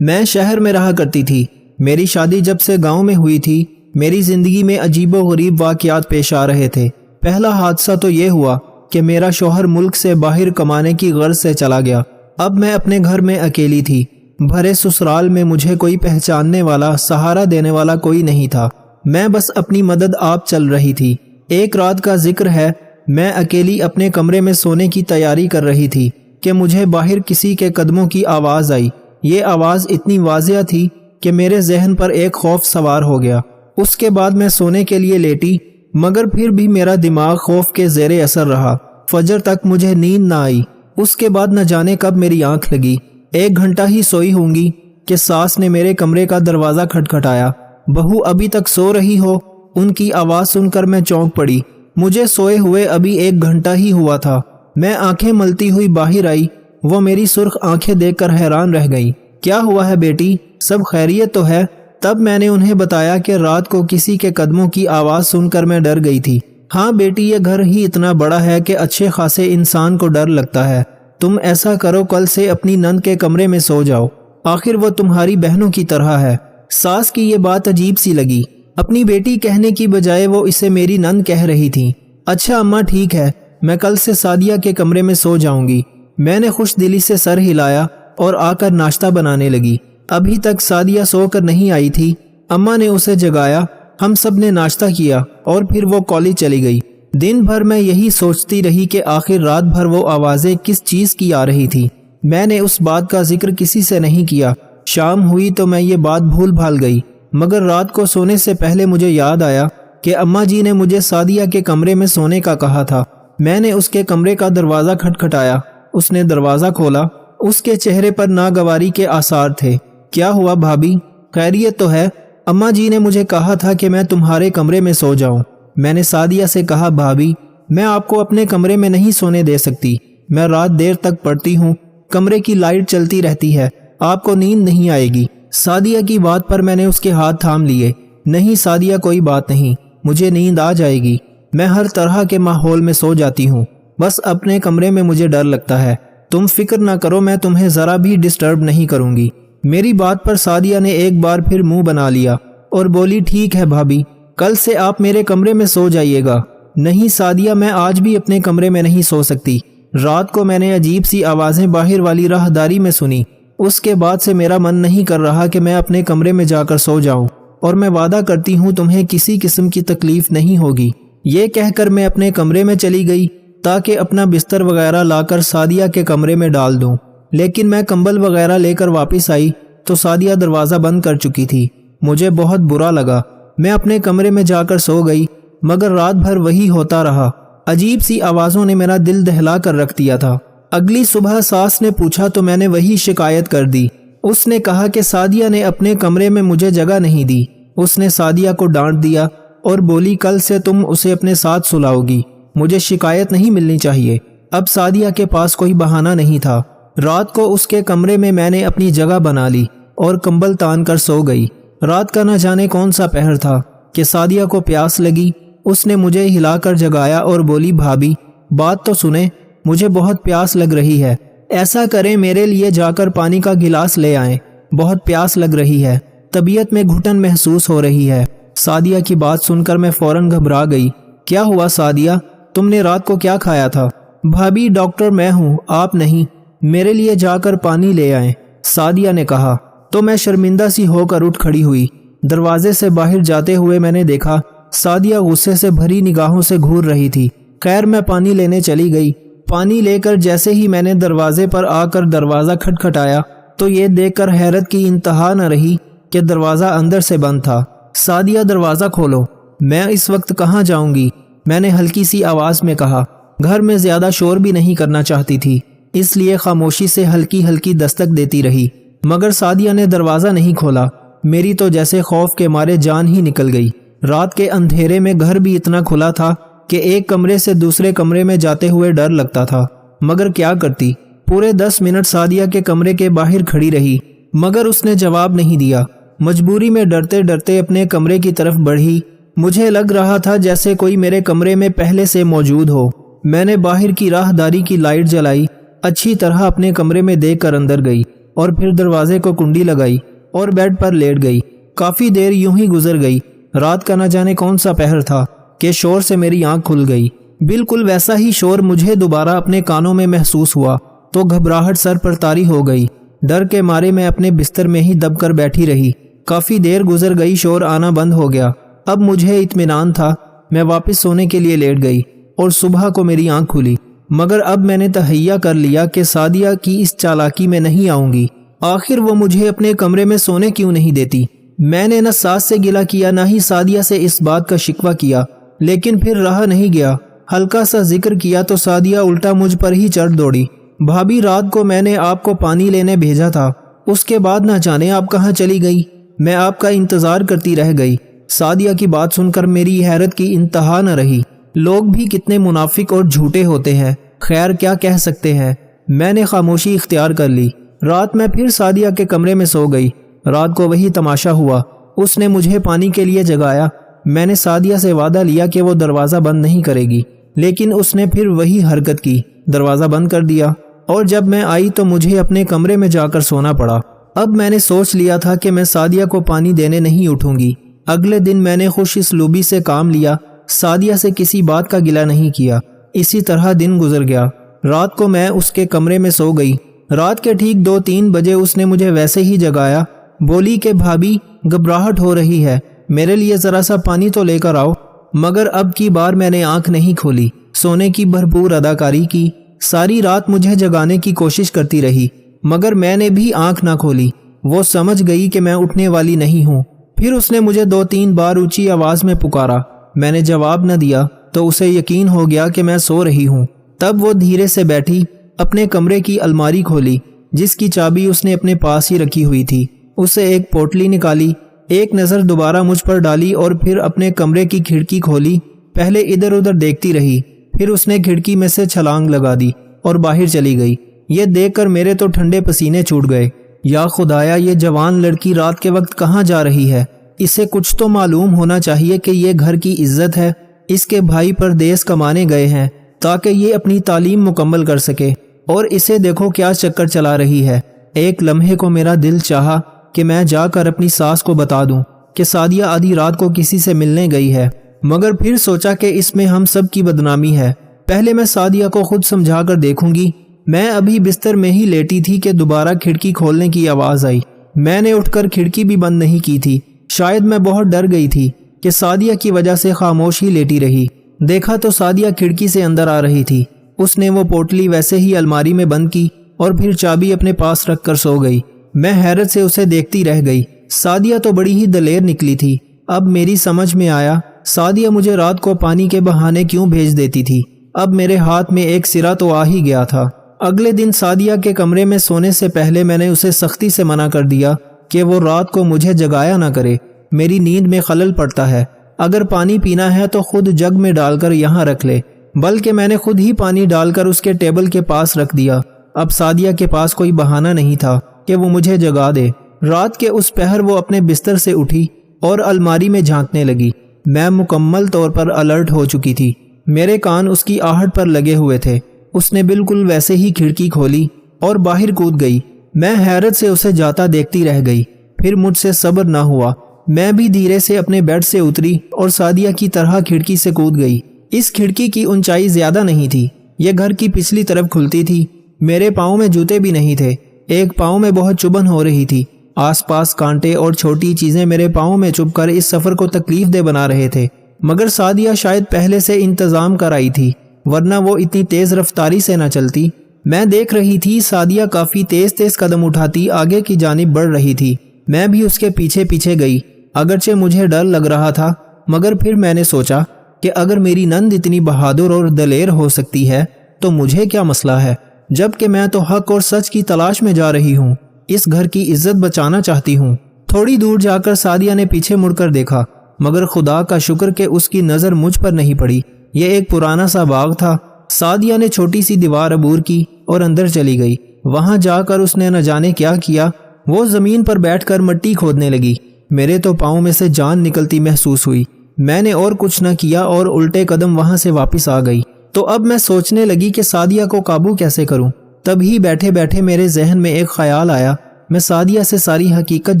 میں شہر میں رہا کرتی تھی۔ میری شادی جب سے گاؤں میں ہوئی تھی، میری زندگی میں عجیب و غریب واقعات پیش آ رہے تھے۔ پہلا حادثہ تو یہ ہوا کہ میرا شوہر ملک سے باہر کمانے کی غرض سے چلا گیا۔ اب میں اپنے گھر میں اکیلی تھی۔ بھرے سسرال میں مجھے کوئی پہچاننے والا، سہارا دینے والا کوئی نہیں تھا۔ میں بس اپنی مدد آپ چل رہی تھی۔ ایک رات کا ذکر ہے، میں اکیلی اپنے کمرے میں سونے کی تیاری کر رہی تھی کہ مجھے باہر کسی کے قدموں کی آواز آئی۔ یہ آواز اتنی واضح تھی کہ میرے ذہن پر ایک خوف سوار ہو گیا۔ اس کے بعد میں سونے کے لیے لیٹی، مگر پھر بھی میرا دماغ خوف کے زیر اثر رہا۔ فجر تک مجھے نیند نہ آئی۔ اس کے بعد نہ جانے کب میری آنکھ لگی۔ 1 گھنٹہ ہی سوئی ہوں گی کہ ساس نے میرے کمرے کا دروازہ کھٹکھٹایا۔ بہو ابھی تک سو رہی ہو؟ ان کی آواز سن کر میں چونک پڑی۔ مجھے سوئے ہوئے ابھی 1 گھنٹہ ہی ہوا تھا۔ میں آنکھیں ملتی ہوئی باہر آئی۔ وہ میری سرخ آنکھیں دیکھ کر حیران رہ گئی۔ کیا ہوا ہے بیٹی؟ سب خیریت تو ہے؟ تب میں نے انہیں بتایا کہ رات کو کسی کے قدموں کی آواز سن کر میں ڈر گئی تھی۔ ہاں بیٹی، یہ گھر ہی اتنا بڑا ہے کہ اچھے خاصے انسان کو ڈر لگتا ہے۔ تم ایسا کرو، کل سے اپنی نند کے کمرے میں سو جاؤ، آخر وہ تمہاری بہنوں کی طرح ہے۔ ساس کی یہ بات عجیب سی لگی۔ اپنی بیٹی کہنے کی بجائے وہ اسے میری نند کہہ رہی تھی۔ اچھا اماں ٹھیک ہے، میں کل سے سعدیہ کے کمرے میں سو جاؤں گی۔ میں نے خوش دلی سے سر ہلایا اور آ کر ناشتہ بنانے لگی۔ ابھی تک سعدیہ سو کر نہیں آئی تھی۔ اماں نے اسے جگایا، ہم سب نے ناشتہ کیا اور پھر وہ کالج چلی گئی۔ دن بھر میں یہی سوچتی رہی کہ آخر رات بھر وہ آوازیں کس چیز کی آ رہی تھی۔ میں نے اس بات کا ذکر کسی سے نہیں کیا۔ شام ہوئی تو میں یہ بات بھول بھال گئی، مگر رات کو سونے سے پہلے مجھے یاد آیا کہ اماں جی نے مجھے سعدیہ کے کمرے میں سونے کا کہا تھا۔ میں نے اس کے کمرے کا دروازہ کھٹکھٹایا۔ اس نے دروازہ کھولا۔ اس کے چہرے پر ناگواری کے آثار تھے۔ کیا ہوا بھابی؟ خیریت تو ہے؟ اماں جی نے مجھے کہا تھا کہ میں تمہارے کمرے میں سو جاؤں۔ میں نے سعدیہ سے کہا، بھابی میں آپ کو اپنے کمرے میں نہیں سونے دے سکتی۔ میں رات دیر تک پڑھتی ہوں، کمرے کی لائٹ چلتی رہتی ہے، آپ کو نیند نہیں آئے گی۔ سعدیہ کی بات پر میں نے اس کے ہاتھ تھام لیے۔ نہیں سعدیہ، کوئی بات نہیں، مجھے نیند آ جائے گی۔ میں ہر طرح کے ماحول میں سو جاتی ہوں، بس اپنے کمرے میں مجھے ڈر لگتا ہے۔ تم فکر نہ کرو، میں تمہیں ذرا بھی ڈسٹرب نہیں کروں گی۔ میری بات پر سعدیہ نے ایک بار پھر منہ بنا لیا اور بولی، ٹھیک ہے بھابی، کل سے آپ میرے کمرے میں سو جائیے گا۔ نہیں سعدیہ، میں آج بھی اپنے کمرے میں نہیں سو سکتی۔ رات کو میں نے عجیب سی آوازیں باہر والی راہداری میں سنی۔ اس کے بعد سے میرا من نہیں کر رہا کہ میں اپنے کمرے میں جا کر سو جاؤں، اور میں وعدہ کرتی ہوں تمہیں کسی قسم کی تکلیف نہیں ہوگی۔ یہ کہہ کر میں اپنے کمرے میں چلی گئی تاکہ اپنا بستر وغیرہ لا کر سعدیہ کے کمرے میں ڈال دوں، لیکن میں کمبل وغیرہ لے کر واپس آئی تو سعدیہ دروازہ بند کر چکی تھی۔ مجھے بہت برا لگا۔ میں اپنے کمرے میں جا کر سو گئی، مگر رات بھر وہی ہوتا رہا۔ عجیب سی آوازوں نے میرا دل دہلا کر رکھ دیا تھا۔ اگلی صبح ساس نے پوچھا تو میں نے وہی شکایت کر دی۔ اس نے کہا کہ سعدیہ نے اپنے کمرے میں مجھے جگہ نہیں دی۔ اس نے سعدیہ کو ڈانٹ دیا اور بولی، کل سے تم اسے اپنے ساتھ سلاؤ گی، مجھے شکایت نہیں ملنی چاہیے۔ اب سعدیہ کے پاس کوئی بہانہ نہیں تھا۔ رات کو اس کے کمرے میں میں نے اپنی جگہ بنا لی اور کمبل تان کر سو گئی۔ رات کا نہ جانے کون سا پہر تھا کہ سعدیہ کو پیاس لگی۔ اس نے مجھے ہلا کر جگایا اور بولی، بھابی بات تو سنیں، مجھے بہت پیاس لگ رہی ہے۔ ایسا کریں میرے لیے جا کر پانی کا گلاس لے آئیں، بہت پیاس لگ رہی ہے، طبیعت میں گھٹن محسوس ہو رہی ہے۔ سعدیہ کی بات سن کر میں فوراً گھبرا گئی۔ کیا ہوا سعدیہ، تم نے رات کو کیا کھایا تھا؟ بھابی ڈاکٹر میں ہوں، آپ نہیں، میرے لیے جا کر پانی لے آئیں، سعدیہ نے کہا۔ تو میں شرمندہ سی ہو کر اٹھ کھڑی ہوئی۔ دروازے سے باہر جاتے ہوئے میں نے دیکھا سعدیہ غصے سے بھری نگاہوں سے گھور رہی تھی۔ خیر میں پانی لینے چلی گئی۔ پانی لے کر جیسے ہی میں نے دروازے پر آ کر دروازہ کھٹکھٹایا تو یہ دیکھ کر حیرت کی انتہا نہ رہی کہ دروازہ اندر سے بند تھا۔ سعدیہ دروازہ کھولو۔ میں اس وقت کہاں جاؤں گی؟ میں نے ہلکی سی آواز میں کہا۔ گھر میں زیادہ شور بھی نہیں کرنا چاہتی تھی، اس لیے خاموشی سے ہلکی ہلکی دستک دیتی رہی، مگر سعدیہ نے دروازہ نہیں کھولا۔ میری تو جیسے خوف کے مارے جان ہی نکل گئی۔ رات کے اندھیرے میں گھر بھی اتنا کھلا تھا کہ ایک کمرے سے دوسرے کمرے میں جاتے ہوئے ڈر لگتا تھا، مگر کیا کرتی۔ پورے 10 منٹ سعدیہ کے کمرے کے باہر کھڑی رہی، مگر اس نے جواب نہیں دیا۔ مجبوری میں ڈرتے ڈرتے اپنے کمرے کی طرف بڑھی۔ مجھے لگ رہا تھا جیسے کوئی میرے کمرے میں پہلے سے موجود ہو۔ میں نے باہر کی راہداری کی لائٹ جلائی، اچھی طرح اپنے کمرے میں دیکھ کر اندر گئی اور پھر دروازے کو کنڈی لگائی اور بیڈ پر لیٹ گئی۔ کافی دیر یوں ہی گزر گئی۔ رات کا نہ جانے کون سا پہر تھا کہ شور سے میری آنکھ کھل گئی۔ بالکل ویسا ہی شور مجھے دوبارہ اپنے کانوں میں محسوس ہوا تو گھبراہٹ سر پر طاری ہو گئی۔ ڈر کے مارے میں اپنے بستر میں ہی دب کر بیٹھی رہی۔ کافی دیر گزر گئی، شور آنا بند ہو گیا۔ اب مجھے اطمینان تھا۔ میں واپس سونے کے لیے لیٹ گئی اور صبح کو میری آنکھ کھلی، مگر اب میں نے تہیہ کر لیا کہ سعدیہ کی اس چالاکی میں نہیں آؤں گی۔ آخر وہ مجھے اپنے کمرے میں سونے کیوں نہیں دیتی؟ میں نے نہ ساس سے گلہ کیا نہ ہی سعدیہ سے اس بات کا شکوہ کیا، لیکن پھر رہا نہیں گیا۔ ہلکا سا ذکر کیا تو سعدیہ الٹا مجھ پر ہی چڑھ دوڑی۔ بھابی رات کو میں نے آپ کو پانی لینے بھیجا تھا، اس کے بعد نہ جانے آپ کہاں چلی گئی۔ میں آپ کا انتظار کرتی رہ گئی۔ سعدیہ کی بات سن کر میری حیرت کی انتہا نہ رہی۔ لوگ بھی کتنے منافق اور جھوٹے ہوتے ہیں، خیر کیا کہہ سکتے ہیں۔ میں نے خاموشی اختیار کر لی۔ رات میں پھر سعدیہ کے کمرے میں سو گئی۔ رات کو وہی تماشا ہوا۔ اس نے مجھے پانی کے لیے جگایا۔ میں نے سعدیہ سے وعدہ لیا کہ وہ دروازہ بند نہیں کرے گی، لیکن اس نے پھر وہی حرکت کی، دروازہ بند کر دیا، اور جب میں آئی تو مجھے اپنے کمرے میں جا کر سونا پڑا۔ اب میں نے سوچ لیا تھا کہ میں سعدیہ کو پانی دینے نہیں اٹھوں گی۔ اگلے دن میں نے خوش اسلوبی سے کام لیا، سعدیہ سے کسی بات کا گلہ نہیں کیا۔ اسی طرح دن گزر گیا۔ رات کو میں اس کے کمرے میں سو گئی۔ رات کے ٹھیک 2-3 بجے اس نے مجھے ویسے ہی جگایا۔ بولی کہ بھابی گھبراہٹ ہو رہی ہے، میرے لیے ذرا سا پانی تو لے کر آؤ۔ مگر اب کی بار میں نے آنکھ نہیں کھولی، سونے کی بھرپور اداکاری کی۔ ساری رات مجھے جگانے کی کوشش کرتی رہی، مگر میں نے بھی آنکھ نہ کھولی۔ وہ سمجھ گئی کہ میں اٹھنے والی نہیں ہوں۔ پھر اس نے مجھے 2-3 بار اونچی آواز میں پکارا۔ میں نے جواب نہ دیا تو اسے یقین ہو گیا کہ میں سو رہی ہوں۔ تب وہ دھیرے سے بیٹھی، اپنے کمرے کی الماری کھولی جس کی چابی اس نے اپنے پاس ہی رکھی ہوئی تھی۔ اسے ایک پوٹلی نکالی، ایک نظر دوبارہ مجھ پر ڈالی اور پھر اپنے کمرے کی کھڑکی کھولی۔ پہلے ادھر ادھر دیکھتی رہی، پھر اس نے کھڑکی میں سے چھلانگ لگا دی اور باہر چلی گئی۔ یہ دیکھ کر میرے تو ٹھنڈے پسینے چھوٹ گئے۔ یا خدایا، یہ جوان لڑکی رات کے وقت کہاں جا رہی ہے؟ اسے کچھ تو معلوم ہونا چاہیے کہ یہ گھر کی عزت ہے۔ اس کے بھائی پردیس کمانے گئے ہیں تاکہ یہ اپنی تعلیم مکمل کر سکے، اور اسے دیکھو کیا چکر چلا رہی ہے۔ ایک لمحے کو میرا دل چاہا کہ میں جا کر اپنی ساس کو بتا دوں کہ سعدیہ آدھی رات کو کسی سے ملنے گئی ہے، مگر پھر سوچا کہ اس میں ہم سب کی بدنامی ہے۔ پہلے میں سعدیہ کو خود سمجھا کر دیکھوں گی۔ میں ابھی بستر میں ہی لیٹی تھی کہ دوبارہ کھڑکی کھولنے کی آواز آئی۔ میں نے اٹھ کر کھڑکی بھی بند نہیں کی تھی۔ شاید میں بہت ڈر گئی تھی کہ سعدیہ کی وجہ سے خاموش ہی لیٹی رہی۔ دیکھا تو سعدیہ کھڑکی سے اندر آ رہی تھی۔ اس نے وہ پوٹلی ویسے ہی الماری میں بند کی اور پھر چابی اپنے پاس رکھ کر سو گئی۔ میں حیرت سے اسے دیکھتی رہ گئی۔ سعدیہ تو بڑی ہی دلیر نکلی تھی۔ اب میری سمجھ میں آیا سعدیہ مجھے رات کو پانی کے بہانے کیوں بھیج دیتی تھی۔ اب میرے ہاتھ میں ایک سرا تو آ ہی گیا تھا۔ اگلے دن سعدیہ کے کمرے میں سونے سے پہلے میں نے اسے سختی سے منع کر دیا کہ وہ رات کو مجھے جگایا نہ کرے، میری نیند میں خلل پڑتا ہے۔ اگر پانی پینا ہے تو خود جگ میں ڈال کر یہاں رکھ لے، بلکہ میں نے خود ہی پانی ڈال کر اس کے ٹیبل کے پاس رکھ دیا۔ اب سعدیہ کے پاس کوئی بہانہ نہیں تھا کہ وہ مجھے جگا دے۔ رات کے اس پہر وہ اپنے بستر سے اٹھی اور الماری میں جھانکنے لگی۔ میں مکمل طور پر الرٹ ہو چکی تھی۔ میرے کان اس کی آہٹ پر لگے ہوئے تھے۔ اس نے بالکل ویسے ہی کھڑکی کھولی اور باہر کود گئی۔ میں حیرت سے اسے جاتا دیکھتی رہ گئی۔ پھر مجھ سے صبر نہ ہوا۔ میں بھی دھیرے سے اپنے بیڈ سے اتری اور سعدیہ کی طرح کھڑکی سے کود گئی۔ اس کھڑکی کی اونچائی زیادہ نہیں تھی، یہ گھر کی پچھلی طرف کھلتی تھی۔ میرے پاؤں میں جوتے بھی نہیں تھے، ایک پاؤں میں بہت چبھن ہو رہی تھی۔ آس پاس کانٹے اور چھوٹی چیزیں میرے پاؤں میں چبھ کر اس سفر کو تکلیف دہ بنا رہے تھے، مگر سعدیہ شاید پہلے سے انتظام کر آئی تھی، ورنہ وہ اتنی تیز رفتاری سے نہ چلتی۔ میں دیکھ رہی تھی سعدیہ کافی تیز تیز قدم اٹھاتی آگے کی جانب بڑھ رہی تھی۔ میں بھی اس کے پیچھے پیچھے گئی، اگرچہ مجھے ڈر لگ رہا تھا، مگر پھر میں نے سوچا کہ اگر میری نند اتنی بہادر اور دلیر ہو سکتی ہے تو مجھے کیا مسئلہ ہے، جبکہ میں تو حق اور سچ کی تلاش میں جا رہی ہوں، اس گھر کی عزت بچانا چاہتی ہوں۔ تھوڑی دور جا کر سعدیہ نے پیچھے مڑ کر دیکھا، مگر خدا کا شکر کہ اس کی نظر مجھ پر نہیں پڑی۔ یہ ایک پرانا سا باغ تھا۔ سعدیہ نے چھوٹی سی دیوار عبور کی اور اندر چلی گئی۔ وہاں جا کر اس نے نہ جانے کیا کیا، وہ زمین پر بیٹھ کر مٹی کھودنے لگی۔ میرے تو پاؤں میں سے جان نکلتی محسوس ہوئی۔ میں نے اور کچھ نہ کیا اور الٹے قدم وہاں سے واپس آ گئی۔ تو اب میں سوچنے لگی کہ سعدیہ کو قابو کیسے کروں۔ تب ہی بیٹھے بیٹھے میرے ذہن میں ایک خیال آیا میں سعدیہ سے ساری حقیقت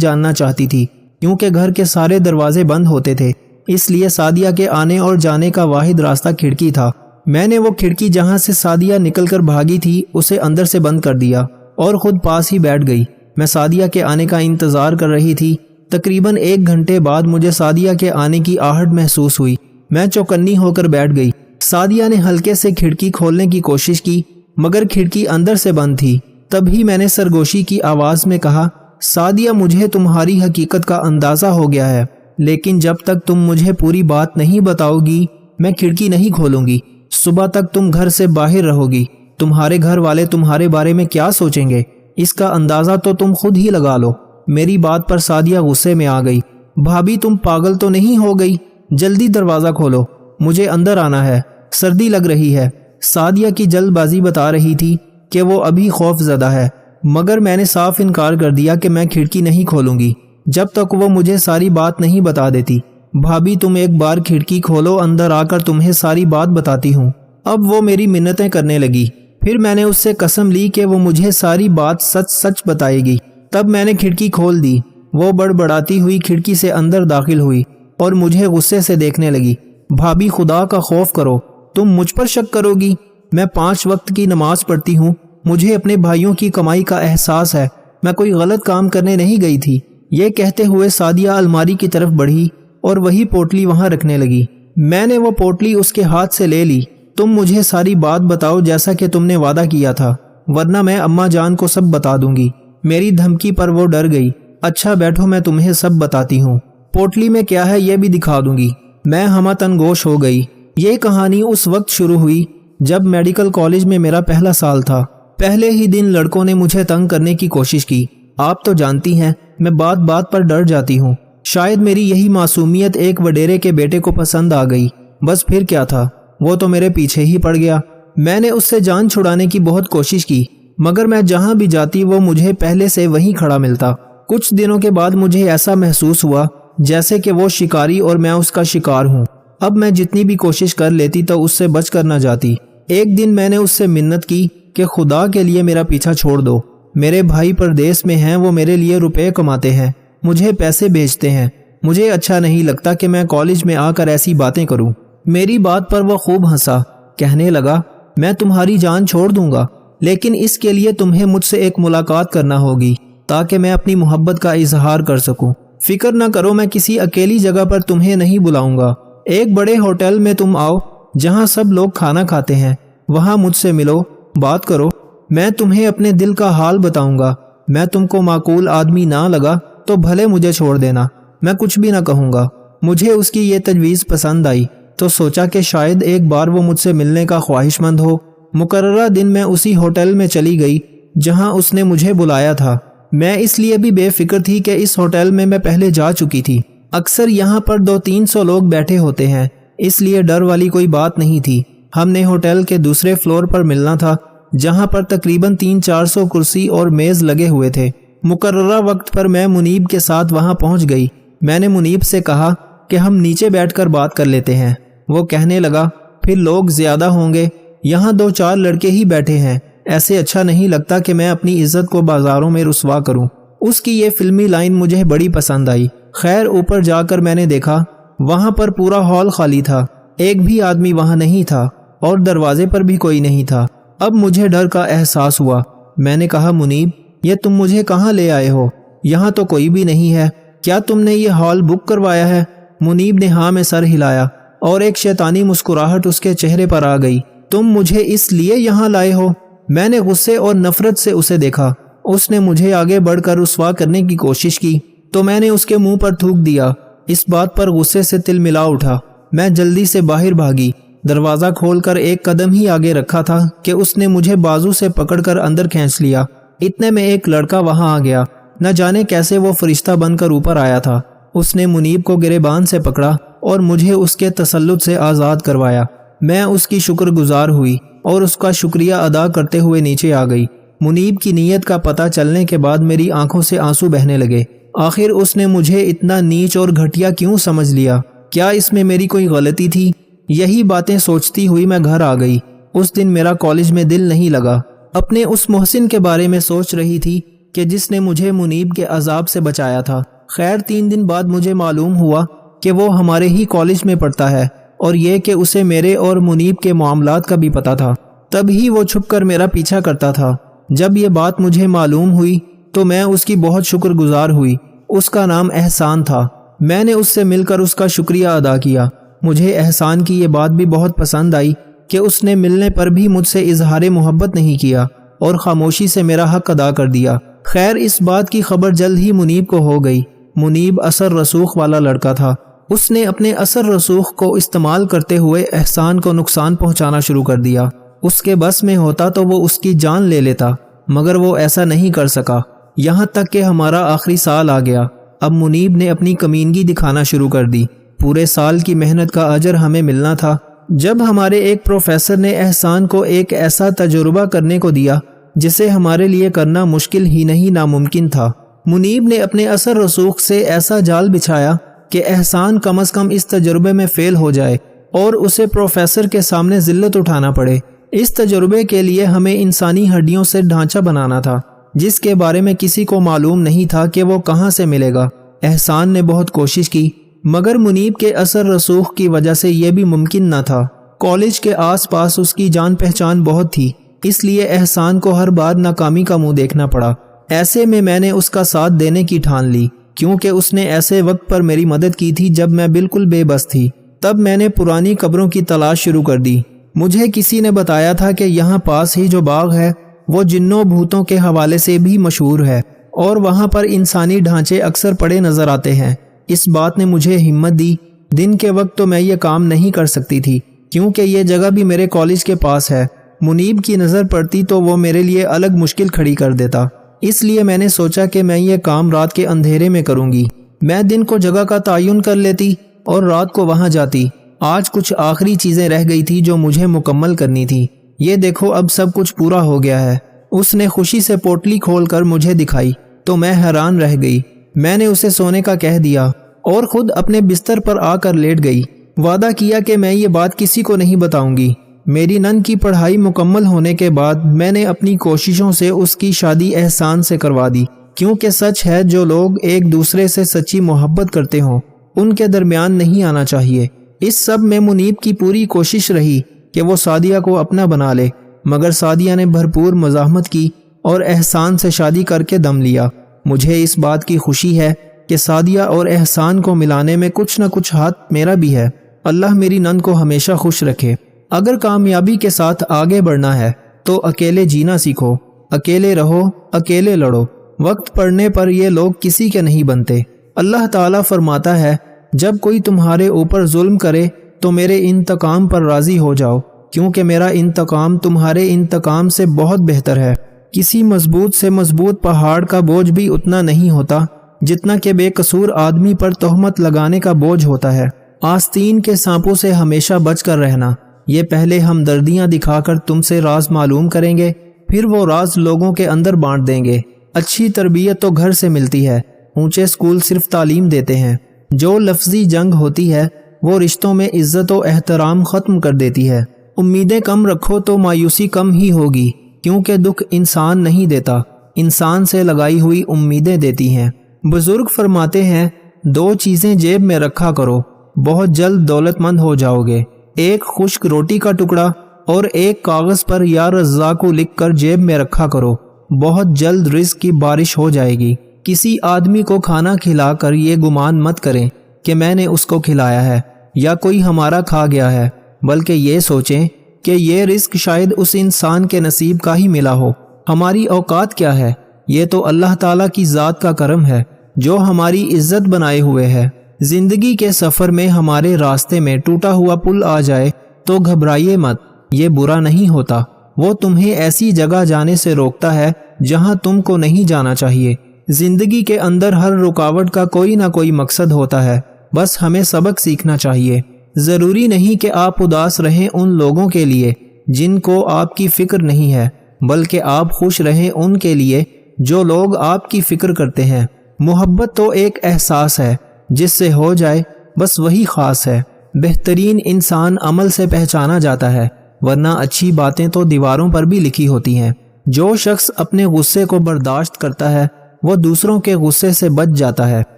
جاننا چاہتی تھی، کیونکہ گھر کے سارے دروازے بند ہوتے تھے، اس لیے سعدیہ کے آنے اور جانے کا واحد راستہ کھڑکی تھا۔ میں نے وہ کھڑکی جہاں سے سعدیہ نکل کر بھاگی تھی اسے اندر سے بند کر دیا اور خود پاس ہی بیٹھ گئی۔ میں سعدیہ کے آنے کا انتظار کر رہی تھی۔ تقریباً 1 گھنٹے بعد مجھے سعدیہ کے آنے کی آہٹ محسوس ہوئی۔ میں چوکنی ہو کر بیٹھ گئی۔ سعدیہ نے ہلکے سے کھڑکی کھولنے کی کوشش کی، مگر کھڑکی اندر سے بند تھی۔ تبھی میں نے سرگوشی کی آواز میں کہا، سعدیہ مجھے تمہاری حقیقت کا اندازہ ہو گیا ہے، لیکن جب تک تم مجھے پوری بات نہیں بتاؤ گی میں کھڑکی نہیں کھولوں گی۔ صبح تک تم گھر سے باہر رہو گی۔ تمہارے گھر والے تمہارے بارے میں کیا سوچیں گے اس کا اندازہ تو تم خود ہی لگا لو۔ میری بات پر سعدیہ غصے میں آ گئی۔ بھابھی تم پاگل تو نہیں ہو گئی؟ جلدی دروازہ کھولو، مجھے اندر آنا ہے، سردی لگ رہی ہے۔ سعدیہ کی جلد بازی بتا رہی تھی کہ وہ ابھی خوف زدہ ہے، مگر میں نے صاف انکار کر دیا کہ میں کھڑکی نہیں کھولوں گی جب تک وہ مجھے ساری بات نہیں بتا دیتی۔ بھابھی تم ایک بار کھڑکی کھولو، اندر آ کر تمہیں ساری بات بتاتی ہوں۔ اب وہ میری منتیں کرنے لگی۔ پھر میں نے اس سے قسم لی کہ وہ مجھے ساری بات سچ سچ بتائے گی۔ تب میں نے کھڑکی کھول دی۔ وہ بڑبڑاتی ہوئی کھڑکی سے اندر داخل ہوئی اور مجھے غصے سے دیکھنے لگی۔ بھابھی خدا کا خوف کرو، تم مجھ پر شک کرو گی؟ میں 5 وقت کی نماز پڑھتی ہوں، مجھے اپنے بھائیوں کی کمائی کا احساس ہے، میں کوئی غلط کام کرنے نہیں گئی تھی۔ یہ کہتے ہوئے سعدیہ الماری کی طرف بڑھی اور وہی پوٹلی وہاں رکھنے لگی۔ میں نے وہ پوٹلی اس کے ہاتھ سے لے لی۔ تم مجھے ساری بات بتاؤ جیسا کہ تم نے وعدہ کیا تھا، ورنہ میں اماں جان کو سب بتا دوں گی۔ میری دھمکی پر وہ ڈر گئی۔ اچھا بیٹھو، میں تمہیں سب بتاتی ہوں، پوٹلی میں کیا ہے یہ بھی دکھا دوں گی۔ میں ہمہ تنگوش ہو گئی۔ یہ کہانی اس وقت شروع ہوئی جب میڈیکل کالج میں میرا پہلا سال تھا۔ پہلے ہی دن لڑکوں نے مجھے تنگ کرنے کی کوشش کی۔ آپ تو جانتی ہیں میں بات بات پر ڈر جاتی ہوں۔ شاید میری یہی معصومیت ایک وڈیرے کے بیٹے کو پسند آ گئی۔ بس پھر کیا تھا، وہ تو میرے پیچھے ہی پڑ گیا۔ میں نے اس سے جان چھڑانے کی بہت کوشش کی، مگر میں جہاں بھی جاتی وہ مجھے پہلے سے وہیں کھڑا ملتا۔ کچھ دنوں کے بعد مجھے ایسا محسوس ہوا جیسے کہ وہ شکاری اور میں اس کا شکار ہوں۔ اب میں جتنی بھی کوشش کر لیتی تو اس سے بچ کر نہ جاتی۔ ایک دن میں نے اس سے منت کی کہ خدا کے لیے میرا پیچھا چھوڑ دو۔ میرے بھائی پردیس میں ہیں، وہ میرے لیے روپے کماتے ہیں، مجھے پیسے بھیجتے ہیں۔ مجھے اچھا نہیں لگتا کہ میں کالج میں آ کر ایسی باتیں کروں۔ میری بات پر وہ خوب ہنسا، کہنے لگا میں تمہاری جان چھوڑ دوں گا، لیکن اس کے لیے تمہیں مجھ سے ایک ملاقات کرنا ہوگی تاکہ میں اپنی محبت کا اظہار کر سکوں۔ فکر نہ کرو، میں کسی اکیلی جگہ پر تمہیں نہیں بلاؤں گا۔ ایک بڑے ہوٹل میں تم آؤ جہاں سب لوگ کھانا کھاتے ہیں، وہاں مجھ سے ملو، بات کرو، میں تمہیں اپنے دل کا حال بتاؤں گا۔ میں تم کو معقول آدمی نہ لگا تو بھلے مجھے چھوڑ دینا، میں کچھ بھی نہ کہوں گا۔ مجھے اس کی یہ تجویز پسند آئی تو سوچا کہ شاید ایک بار وہ مجھ سے ملنے کا خواہش مند ہو۔ مقررہ دن میں اسی ہوٹل میں چلی گئی جہاں اس نے مجھے بلایا تھا۔ میں اس لیے بھی بے فکر تھی کہ اس ہوٹل میں پہلے جا چکی تھی۔ اکثر یہاں پر 200-300 لوگ بیٹھے ہوتے ہیں، اس لیے ڈر والی کوئی بات نہیں تھی۔ ہم نے ہوٹل کے دوسرے فلور پر ملنا تھا جہاں پر تقریباً 300-400 کرسی اور میز لگے ہوئے تھے۔ مقررہ وقت پر میں منیب کے ساتھ وہاں پہنچ گئی۔ میں نے منیب سے کہا کہ ہم نیچے بیٹھ کر بات کر لیتے ہیں۔ وہ کہنے لگا پھر لوگ زیادہ ہوں گے، یہاں 2-4 لڑکے ہی بیٹھے ہیں، ایسے اچھا نہیں لگتا کہ میں اپنی عزت کو بازاروں میں رسوا کروں۔ اس کی یہ فلمی لائن مجھے بڑی پسند آئی۔ خیر اوپر جا کر میں نے دیکھا وہاں پر پورا ہال خالی تھا، ایک بھی آدمی وہاں نہیں تھا اور دروازے پر بھی کوئی نہیں تھا۔ اب مجھے ڈر کا احساس ہوا۔ میں نے کہا منیب یہ تم مجھے کہاں لے آئے ہو؟ یہاں تو کوئی بھی نہیں ہے، کیا تم نے یہ ہال بک کروایا ہے؟ منیب نے ہاں میں سر ہلایا اور ایک شیطانی مسکراہٹ اس کے چہرے پر آ گئی۔ تم مجھے اس لیے یہاں لائے ہو؟ میں نے غصے اور نفرت سے اسے دیکھا۔ اس نے مجھے آگے بڑھ کر رسوا کرنے کی کوشش کی تو میں نے اس کے منہ پر تھوک دیا۔ اس بات پر غصے سے تل ملا اٹھا۔ میں جلدی سے باہر بھاگی۔ دروازہ کھول کر ایک قدم ہی آگے رکھا تھا کہ اس نے مجھے بازو سے پکڑ کر اندر کھینچ لیا۔ اتنے میں ایک لڑکا وہاں آ گیا، نہ جانے کیسے وہ فرشتہ بن کر اوپر آیا تھا۔ اس نے منیب کو گریبان سے پکڑا اور مجھے اس کے تسلط سے آزاد کروایا۔ میں اس کی شکر گزار ہوئی اور اس کا شکریہ ادا کرتے ہوئے نیچے آ گئی۔ منیب کی نیت کا پتہ چلنے کے بعد میری آنکھوں سے آنسو بہنے لگے۔ آخر اس نے مجھے اتنا نیچ اور گھٹیا کیوں سمجھ لیا؟ کیا اس میں میری کوئی غلطی تھی؟ یہی باتیں سوچتی ہوئی میں گھر آ گئی۔ اس دن میرا کالج میں دل نہیں لگا۔ اپنے اس محسن کے بارے میں سوچ رہی تھی کہ جس نے مجھے منیب کے عذاب سے بچایا تھا۔ خیر 3 دن بعد مجھے معلوم ہوا کہ وہ ہمارے ہی کالج میں پڑھتا ہے، اور یہ کہ اسے میرے اور منیب کے معاملات کا بھی پتہ تھا۔ تب ہی وہ چھپ کر میرا پیچھا کرتا تھا۔ جب یہ بات مجھے معلوم ہوئی تو میں اس کی بہت شکر گزار ہوئی۔ اس کا نام احسان تھا۔ میں نے اس سے مل کر اس کا شکریہ ادا کیا۔ مجھے احسان کی یہ بات بھی بہت پسند آئی کہ اس نے ملنے پر بھی مجھ سے اظہار محبت نہیں کیا اور خاموشی سے میرا حق ادا کر دیا۔ خیر اس بات کی خبر جلد ہی منیب کو ہو گئی۔ منیب اثر رسوخ والا لڑکا تھا۔ اس نے اپنے اثر رسوخ کو استعمال کرتے ہوئے احسان کو نقصان پہنچانا شروع کر دیا۔ اس کے بس میں ہوتا تو وہ اس کی جان لے لیتا، مگر وہ ایسا نہیں کر سکا، یہاں تک کہ ہمارا آخری سال آ گیا۔ اب منیب نے اپنی کمینگی دکھانا شروع کر دی۔ پورے سال کی محنت کا اجر ہمیں ملنا تھا۔ جب ہمارے ایک پروفیسر نے احسان کو ایک ایسا تجربہ کرنے کو دیا جسے ہمارے لیے کرنا مشکل ہی نہیں ناممکن تھا، منیب نے اپنے اثر رسوخ سے ایسا جال بچھایا کہ احسان کم از کم اس تجربے میں فیل ہو جائے اور اسے پروفیسر کے سامنے ذلت اٹھانا پڑے۔ اس تجربے کے لیے ہمیں انسانی ہڈیوں سے ڈھانچہ بنانا تھا، جس کے بارے میں کسی کو معلوم نہیں تھا کہ وہ کہاں سے ملے گا۔ احسان نے بہت کوشش کی، مگر منیب کے اثر رسوخ کی وجہ سے یہ بھی ممکن نہ تھا۔ کالج کے آس پاس اس کی جان پہچان بہت تھی، اس لیے احسان کو ہر بار ناکامی کا منہ دیکھنا پڑا۔ ایسے میں نے اس کا ساتھ دینے کی ٹھان لی، کیونکہ اس نے ایسے وقت پر میری مدد کی تھی جب میں بالکل بے بس تھی۔ تب میں نے پرانی قبروں کی تلاش شروع کر دی۔ مجھے کسی نے بتایا تھا کہ یہاں پاس ہی جو باغ ہے وہ جنوں بھوتوں کے حوالے سے بھی مشہور ہے، اور وہاں پر انسانی ڈھانچے اکثر پڑے نظر آتے ہیں۔ اس بات نے مجھے ہمت دی۔ دن کے وقت تو میں یہ کام نہیں کر سکتی تھی، کیونکہ یہ جگہ بھی میرے کالج کے پاس ہے۔ منیب کی نظر پڑتی تو وہ میرے لیے الگ مشکل کھڑی کر دیتا، اس لیے میں نے سوچا کہ میں یہ کام رات کے اندھیرے میں کروں گی۔ میں دن کو جگہ کا تعین کر لیتی اور رات کو وہاں جاتی۔ آج کچھ آخری چیزیں رہ گئی تھی جو مجھے مکمل کرنی تھی۔ یہ دیکھو اب سب کچھ پورا ہو گیا ہے۔ اس نے خوشی سے پوٹلی کھول کر مجھے دکھائی تو میں حیران رہ گئی۔ میں نے اسے سونے کا کہہ دیا اور خود اپنے بستر پر آ کر لیٹ گئی۔ وعدہ کیا کہ میں یہ بات کسی کو نہیں بتاؤں گی۔ میری نن کی پڑھائی مکمل ہونے کے بعد میں نے اپنی کوششوں سے اس کی شادی احسان سے کروا دی، کیونکہ سچ ہے جو لوگ ایک دوسرے سے سچی محبت کرتے ہوں ان کے درمیان نہیں آنا چاہیے۔ اس سب میں منیب کی پوری کوشش رہی کہ وہ سعدیہ کو اپنا بنا لے، مگر سعدیہ نے بھرپور مزاحمت کی اور احسان سے شادی کر کے دم لیا۔ مجھے اس بات کی خوشی ہے کہ سعدیہ اور احسان کو ملانے میں کچھ نہ کچھ ہاتھ میرا بھی ہے۔ اللہ میری نند کو ہمیشہ خوش رکھے۔ اگر کامیابی کے ساتھ آگے بڑھنا ہے تو اکیلے جینا سیکھو، اکیلے رہو، اکیلے لڑو۔ وقت پڑنے پر یہ لوگ کسی کے نہیں بنتے۔ اللہ تعالیٰ فرماتا ہے، جب کوئی تمہارے اوپر ظلم کرے تو میرے انتقام پر راضی ہو جاؤ، کیونکہ میرا انتقام تمہارے انتقام سے بہت بہتر ہے۔ کسی مضبوط سے مضبوط پہاڑ کا بوجھ بھی اتنا نہیں ہوتا جتنا کہ بے قصور آدمی پر تہمت لگانے کا بوجھ ہوتا ہے۔ آستین کے سانپوں سے ہمیشہ بچ کر رہنا۔ یہ پہلے ہمدردیاں دکھا کر تم سے راز معلوم کریں گے، پھر وہ راز لوگوں کے اندر بانٹ دیں گے۔ اچھی تربیت تو گھر سے ملتی ہے، اونچے اسکول صرف تعلیم دیتے ہیں۔ جو لفظی جنگ ہوتی ہے وہ رشتوں میں عزت و احترام ختم کر دیتی ہے۔ امیدیں کم رکھو تو مایوسی کم ہی ہوگی، کیونکہ دکھ انسان نہیں دیتا، انسان سے لگائی ہوئی امیدیں دیتی ہیں۔ بزرگ فرماتے ہیں، 2 چیزیں جیب میں رکھا کرو، بہت جلد دولت مند ہو جاؤ گے۔ ایک خشک روٹی کا ٹکڑا اور ایک کاغذ پر یا رزاقو لکھ کر جیب میں رکھا کرو، بہت جلد رزق کی بارش ہو جائے گی۔ کسی آدمی کو کھانا کھلا کر یہ گمان مت کریں کہ میں نے اس کو کھلایا ہے یا کوئی ہمارا کھا گیا ہے، بلکہ یہ سوچیں کہ یہ رزق شاید اس انسان کے نصیب کا ہی ملا ہو۔ ہماری اوقات کیا ہے؟ یہ تو اللہ تعالیٰ کی ذات کا کرم ہے جو ہماری عزت بنائے ہوئے ہے۔ زندگی کے سفر میں ہمارے راستے میں ٹوٹا ہوا پل آ جائے تو گھبرائیے مت، یہ برا نہیں ہوتا، وہ تمہیں ایسی جگہ جانے سے روکتا ہے جہاں تم کو نہیں جانا چاہیے۔ زندگی کے اندر ہر رکاوٹ کا کوئی نہ کوئی مقصد ہوتا ہے، بس ہمیں سبق سیکھنا چاہیے۔ ضروری نہیں کہ آپ اداس رہیں ان لوگوں کے لیے جن کو آپ کی فکر نہیں ہے، بلکہ آپ خوش رہیں ان کے لیے جو لوگ آپ کی فکر کرتے ہیں۔ محبت تو ایک احساس ہے، جس سے ہو جائے بس وہی خاص ہے۔ بہترین انسان عمل سے پہچانا جاتا ہے، ورنہ اچھی باتیں تو دیواروں پر بھی لکھی ہوتی ہیں۔ جو شخص اپنے غصے کو برداشت کرتا ہے وہ دوسروں کے غصے سے بچ جاتا ہے۔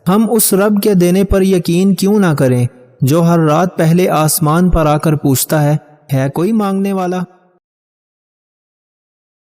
ہم اس رب کے دینے پر یقین کیوں نہ کریں جو ہر رات پہلے آسمان پر آ کر پوچھتا ہے کوئی مانگنے والا؟